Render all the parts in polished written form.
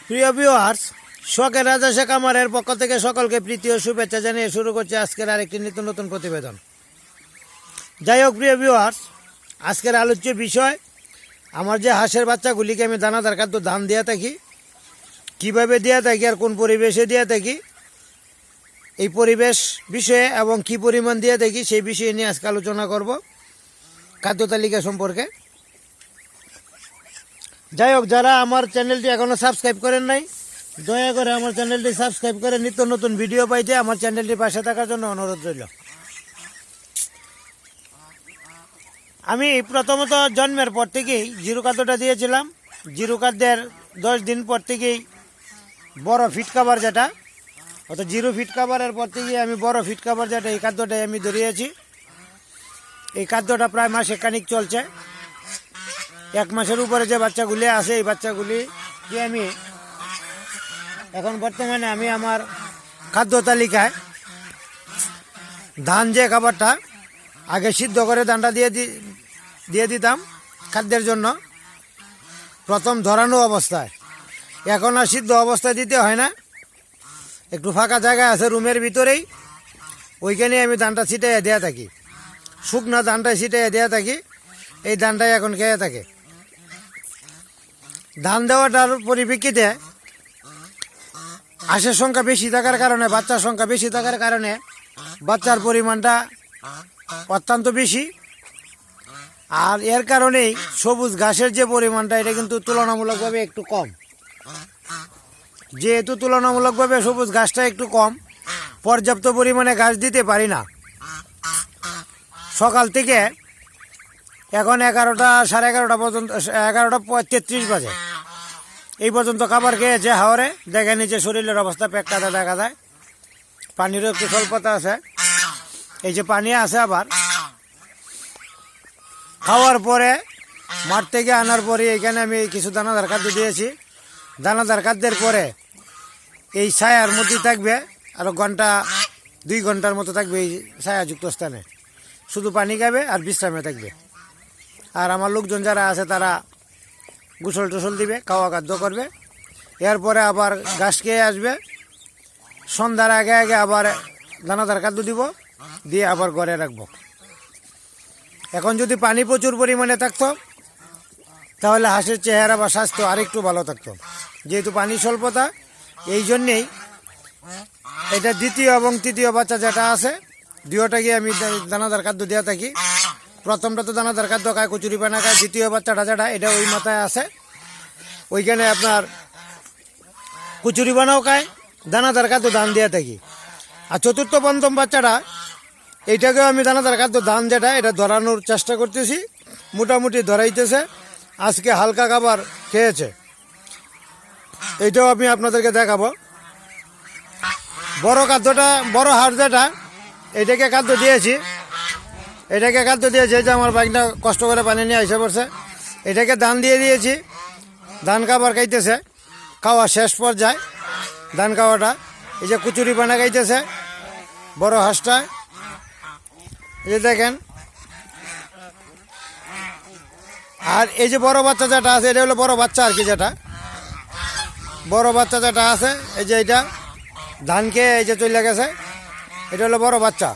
প্রিয় ভিউয়ার্স, শখের রাজা শেখ আমারের পক্ষ থেকে সকলকে প্রীতি ও শুভেচ্ছা জানিয়ে শুরু করছে আজকের আরেকটি নিত্য নতুন প্রতিবেদন। যাই হোক প্রিয় ভিউয়ার্স, আজকের আলোচ্য বিষয় আমার যে হাঁসের বাচ্চাগুলিকে আমি দানাদার খাদ্য ধান দিয়ে থাকি, কীভাবে দিয়ে থাকি আর কোন পরিবেশে দিয়ে থাকি, এই পরিবেশ বিষয়ে এবং কী পরিমাণ দিয়ে থাকি সেই বিষয়ে নিয়ে আজকে আলোচনা করব খাদ্য তালিকা সম্পর্কে। যাই হোক, যারা আমার চ্যানেলটি এখনও সাবস্ক্রাইব করেন নাই, দয়া করে আমার চ্যানেলটি সাবস্ক্রাইব করে নিত্য নতুন ভিডিও পাইতে আমার চ্যানেলটির পাশে থাকার জন্য অনুরোধ রইল। আমি প্রথমত জন্মের পর থেকেই জিরো খাদ্যটা দিয়েছিলাম। জিরো খাদ্যের 10 দিন পর থেকেই বড় ফিট কাভার যেটা, অর্থাৎ জিরো ফিট কাভারের পর থেকেই আমি বড় ফিট কাভার যেটা, এই খাদ্যটাই আমি ধরিয়েছি। এই খাদ্যটা প্রায় মাসে খানিক চলছে। 1 মাসের উপরে যে বাচ্চাগুলি আছে, এই বাচ্চাগুলিকে আমি এখন বর্তমানে আমি আমার খাদ্য তালিকায় ধান যে খাবারটা আগে সিদ্ধ করে ধানটা দিয়ে দিতাম খাদ্যের জন্য প্রথম ধরানো অবস্থায়, এখন আর সিদ্ধ অবস্থায় দিতে হয় না। একটু ফাঁকা জায়গা আছে রুমের ভিতরেই, ওইখানে আমি ধানটা ছিটাইয়া দেওয়া থাকি, শুকনো ধানটাই ছিটাইয়া দেওয়া থাকি। এই ধানটাই এখন খেয়ে থাকে। ধান দেওয়াটার পরিপ্রেক্ষিতে হাঁসের সংখ্যা বেশি থাকার কারণে, বাচ্চার সংখ্যা বেশি থাকার কারণে বাচ্চার পরিমাণটা অত্যন্ত বেশি। আর এর কারণেই সবুজ ঘাসের যে পরিমাণটা, এটা কিন্তু তুলনামূলকভাবে একটু কম। যেহেতু তুলনামূলকভাবে সবুজ ঘাসটা একটু কম, পর্যাপ্ত পরিমাণে ঘাস দিতে পারি না। সকাল থেকে এখন 11টা সাড়ে 11টা পর্যন্ত, 11টা 33 বাজে, এই পর্যন্ত খাবার খেয়েছে হাওরে। দেখে নিচে শরীরের অবস্থা, পেটটাতে দেখা যায়। পানিরও একটু স্বল্পতা আছে, এই যে পানি আছে। আবার খাওয়ার পরে মাঠ থেকে আনার পরে এখানে আমি কিছু দানাদার খাদ্য দিয়েছি। দানাদার খাদ্যের পরে এই ছায়ার মধ্যে থাকবে, আরও 2 ঘন্টার মতো থাকবে এই ছায়াযুক্ত স্থানে, শুধু পানি খাবে আর বিশ্রামে থাকবে। আর আমার লোকজন যারা আছে তারা গোসল টোসল দিবে, খাওয়া খাদ্য করবে। এরপরে আবার ঘাস খেয়ে আসবে। সন্ধ্যার আগে আগে আবার দানাদার খাদ্য দিব, দিয়ে আবার ঘরে রাখবো। এখন যদি পানি প্রচুর পরিমাণে থাকতো তাহলে হাঁসের চেহারা বা স্বাস্থ্য আরেকটু ভালো থাকতো। যেহেতু পানি স্বল্পতা, এই জন্যেই এটা দ্বিতীয় এবং তৃতীয় বাচ্চা যেটা আছে, দুটোটাকে আমি দানাদার খাদ্য দেওয়া থাকি। প্রথমটা তো দানাদার খাদ্য খায়, কচুরি পানা খায়। দ্বিতীয় বাচ্চাটা যেটা, এটা ওই মাথায় আছে, ওইখানে আপনার কচুরি পানাও খায়, দানাদার খাদ্য ধান দিয়ে থাকি। আর চতুর্থ পঞ্চম বাচ্চাটা, এইটাকেও আমি দানাদার খাদ্য ধান যেটা, এটা ধরানোর চেষ্টা করতেছি। মোটামুটি ধরাইতেছে, আজকে হালকা খাবার খেয়েছে। এইটাও আমি আপনাদেরকে দেখাবো। বড় খাদ্যটা, বড় হাঁস যেটা, এটাকে খাদ্য দিয়েছি। এই যে আমার বাইকটা কষ্ট করে পানি নিয়ে এসে পড়ছে, এটাকে ধান দিয়ে দিয়েছি। ধান খাবার খাইতেছে, খাওয়া শেষ পর্যায়ে ধান খাওয়াটা। এই যে কচুরি পানা খাইতেছে বড় হাঁসটা, এই যে দেখেন। আর এই যে বড় বাচ্চা যেটা আছে, এটা হলো বড় বাচ্চা আর কি, যেটা বড় বাচ্চা যেটা আছে, এই যে এটা ধান খেয়ে এই যে চলে গেছে, এটা হলো বড় বাচ্চা,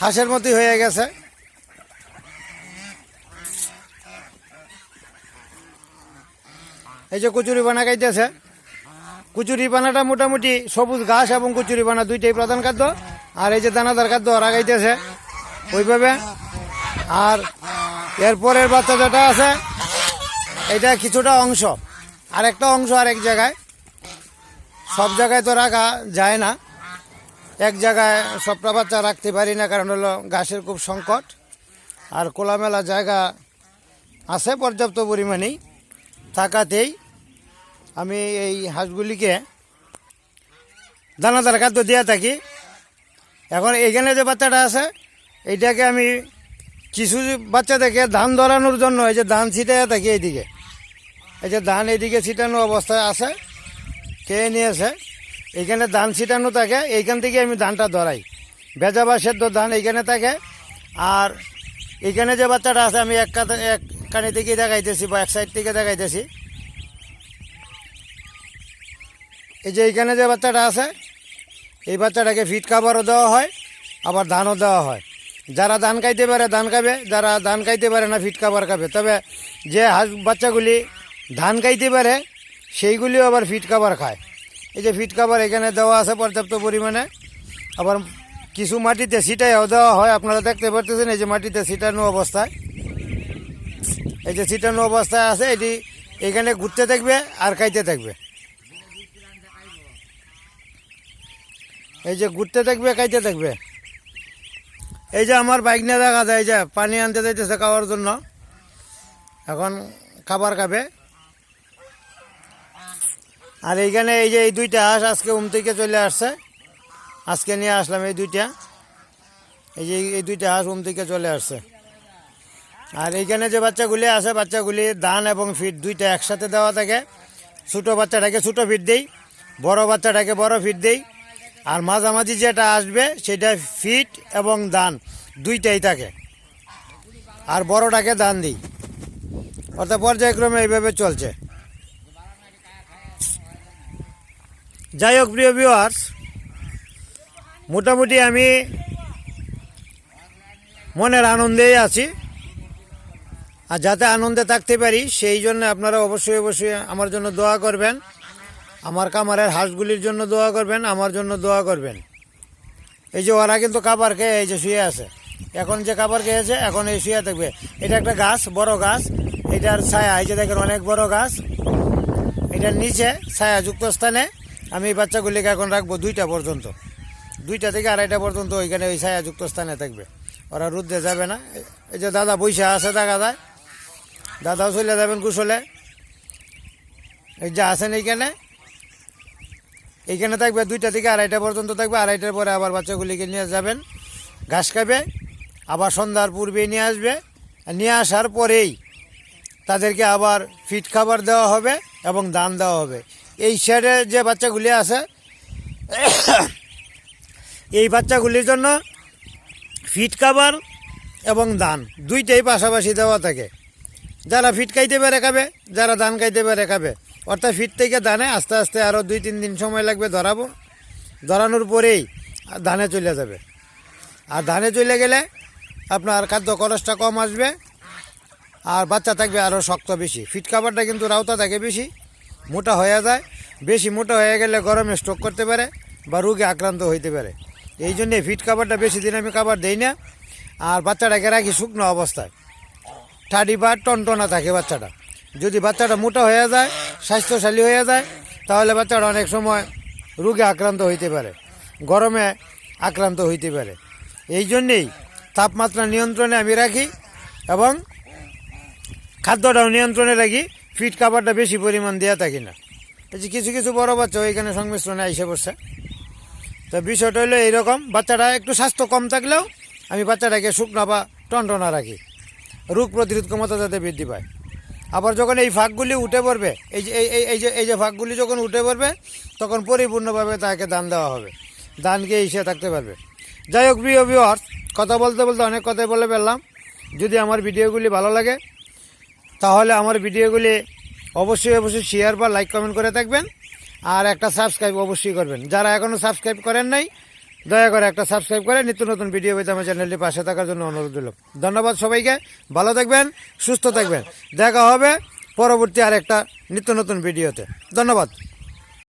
হাঁসের মতোই হয়ে গেছে। এই যে কচুরি পানা খাইতেছে। কচুরি পানাটা মোটামুটি সবুজ ঘাস এবং কচুরি পানা দুইটাই প্রধান খাদ্য। আর এই যে দানাদার খাদ্য ওরা খাইতেছে ওইভাবে। আর এরপরের বাচ্চা যেটা আছে, এটা কিছুটা অংশ, আর একটা অংশ আর এক জায়গায়। সব জায়গায় তো রাখা যায় না, এক জায়গায় সবটা বাচ্চা রাখতে পারি না, কারণ হলো ঘাসের খুব সংকট। আর খোলামেলা জায়গা আছে পর্যাপ্ত পরিমাণেই, থাকাতেই আমি এই হাঁসগুলিকে দানাদার খাদ্য দিয়ে থাকি। এখন এইখানে যে বাচ্চাটা আছে, এইটাকে আমি কিছু বাচ্চা থেকে ধান ধরানোর জন্য এই যে ধান ছিটাইয়া থাকি এইদিকে। এই যে ধান এইদিকে ছিটানো অবস্থায় আছে, খেয়ে নিয়েছে। এইখানে ধান ছিটানো থাকে, এইখান থেকে আমি ধানটা ধরাই। ভেজা বা সেদ্ধ ধান এইখানে থাকে। আর এইখানে যে বাচ্চাটা আছে, আমি এক কানি থেকে দেখাইতেছি বা এক সাইড থেকে দেখাইতেছি। এই যে এইখানে যে বাচ্চাটা আছে, এই বাচ্চাটাকে ফিট খাবারও দেওয়া হয়, আবার ধানও দেওয়া হয়। যারা ধান খাইতে পারে ধান খাবে, যারা ধান খাইতে পারে না ফিট খাবার খাবে। তবে যে হাঁস বাচ্চাগুলি ধান খাইতে পারে সেইগুলিও আবার ফিট খাবার খায়। এই যে ফিট খাবার এখানে দেওয়া আছে পর্যাপ্ত পরিমাণে। আবার কিছু মাটিতে ছিটাইও দেওয়া হয়, আপনারা দেখতে পারতেছেন এই যে মাটিতে ছিটানো অবস্থায়, এই যে ছিটানো অবস্থায় আছে। এটি এখানে ঘুরতে থাকবে আর খাইতে থাকবে, এই যে ঘুরতে থাকবে খাইতে থাকবে। এই যে আমার বাইক নিয়ে দেখা যায়, এই যে পানি আনতে যাইতেছে খাওয়ার জন্য, এখন খাবার খাবে। আর এইখানে এই যে এই দুইটা হাঁস আজকে থেকে চলে আসছে, আজকে নিয়ে আসলাম এই দুইটা। এই যে এই দুইটা হাঁস থেকে চলে আসছে। আর এইখানে যে বাচ্চাগুলি আছে, বাচ্চাগুলি ধান এবং ফিট দুইটা একসাথে দেওয়া থাকে। ছোটো বাচ্চাটাকে ছোটো ফিট দেই, বড় বাচ্চাটাকে বড় ফিট দেই। আর মাঝামাঝি যেটা আসবে সেটা ফিট এবং ধান দুইটাই থাকে। আর বড়টাকে ধান দিই, অর্থাৎ পর্যায়ক্রমে এইভাবে চলছে। যাই হোক প্রিয় ভিউয়ার্স, মোটামুটি আমি মনের আনন্দেই আছি। আর যাতে আনন্দে থাকতে পারি সেই জন্য আপনারা অবশ্যই অবশ্যই আমার জন্য দোয়া করবেন, আমার খামারের হাঁসগুলির জন্য দোয়া করবেন, আমার জন্য দোয়া করবেন। এই যে ওরা কিন্তু খাবার খেয়ে এই যে শুয়ে আছে, এখন যে খাবার খেয়েছে এখন এই শুয়ে থাকবে। এটা একটা গাছ, বড় গাছ, এটার ছায়া, এই যে দেখেন অনেক বড় গাছ, এটার নিচে ছায়াযুক্ত স্থানে আমি এই বাচ্চাগুলিকে এখন রাখবো 2টা পর্যন্ত, 2টা থেকে 2:30 পর্যন্ত ওইখানে ওই ছায়াযুক্ত স্থানে থাকবে, ওরা রুদ্রে যাবে না। এই যে দাদা বৈশা আছে দেখা যায়, দাদাও চলে যাবেন কুশলে। এই যে আছেন এইখানে, এইখানে থাকবে 2টা থেকে 2:30 পর্যন্ত থাকবে। 2:30টার পরে আবার বাচ্চাগুলিকে নিয়ে যাবেন, ঘাস খাবে, আবার সন্ধ্যার পূর্বে নিয়ে আসবে। নিয়ে আসার পরেই তাদেরকে আবার ফিট খাবার দেওয়া হবে এবং ধান দেওয়া হবে। এই শেডে যে বাচ্চাগুলি আছে এই বাচ্চাগুলির জন্য ফিট খাবার এবং ধান দুইটাই পাশাপাশি দেওয়া থাকে। যারা ফিট খাইতে পারে খাবে, যারা ধান খাইতে পারে খাবে। অর্থাৎ ফিট থেকে ধানে আস্তে আস্তে আরও 2-3 দিন সময় লাগবে ধরাবো, ধরানোর পরেই ধানে চলে যাবে। আর ধানে চলে গেলে আপনার খাদ্য খরচটা কম আসবে, আর বাচ্চা থাকবে আরও শক্ত বেশি। ফিট খাবারটা কিন্তু রাউতা থাকে বেশি, মোটা হয়ে যায়। বেশি মোটা হয়ে গেলে গরমে স্ট্রোক করতে পারে বা রোগে আক্রান্ত হইতে পারে। এই জন্যে ফিট খাবারটা বেশি দিন আমি খাবার দেই না। আর বাচ্চাটাকে রাখি শুকনো অবস্থায়, ঠাডি বা টনটনা থাকে বাচ্চাটা। যদি বাচ্চাটা মোটা হয়ে যায়, স্বাস্থ্যশালী হয়ে যায়, তাহলে বাচ্চাটা অনেক সময় রোগে আক্রান্ত হইতে পারে, গরমে আক্রান্ত হইতে পারে। এই জন্যেই তাপমাত্রা নিয়ন্ত্রণে আমি রাখি এবং খাদ্যটাও নিয়ন্ত্রণে রাখি, ফিট খাবারটা বেশি পরিমাণ দেওয়া থাকি না। এই যে কিছু কিছু বড় বাচ্চা ওইখানে সংমিশ্রণে আইসে পড়ছে। তো বিষয়টা হলো এইরকম, বাচ্চাটা একটু স্বাস্থ্য কম থাকলেও আমি বাচ্চাটাকে শুকনো বা টনটনা রাখি, রোগ প্রতিরোধ ক্ষমতা যাতে বৃদ্ধি পায়। আবার যখন এই ফাঁকগুলি উঠে পড়বে, এই যে ফাঁকগুলি যখন উঠে পড়বে, তখন পরিপূর্ণভাবে তাকে দান দেওয়া হবে, দানকে এসে থাকতে পারবে। যাই হোক প্রিয় ভিউয়ার্স, কথা বলতে বলতে অনেক কথাই বলে ফেললাম। যদি আমার ভিডিওগুলি ভালো লাগে তাহলে আমার ভিডিওগুলি অবশ্যই অবশ্যই শেয়ার বা লাইক কমেন্ট করে থাকবেন, আর একটা সাবস্ক্রাইব অবশ্যই করবেন। যারা এখনও সাবস্ক্রাইব করেন নাই, দয়া করে একটা সাবস্ক্রাইব করে নিত্য নতুন ভিডিও পেতে আমার চ্যানেলটি পাশে থাকার জন্য অনুরোধ রইল। ধন্যবাদ সবাইকে, ভালো থাকবেন, সুস্থ থাকবেন। দেখা হবে পরবর্তী আরেকটা নিত্য নতুন ভিডিওতে। ধন্যবাদ।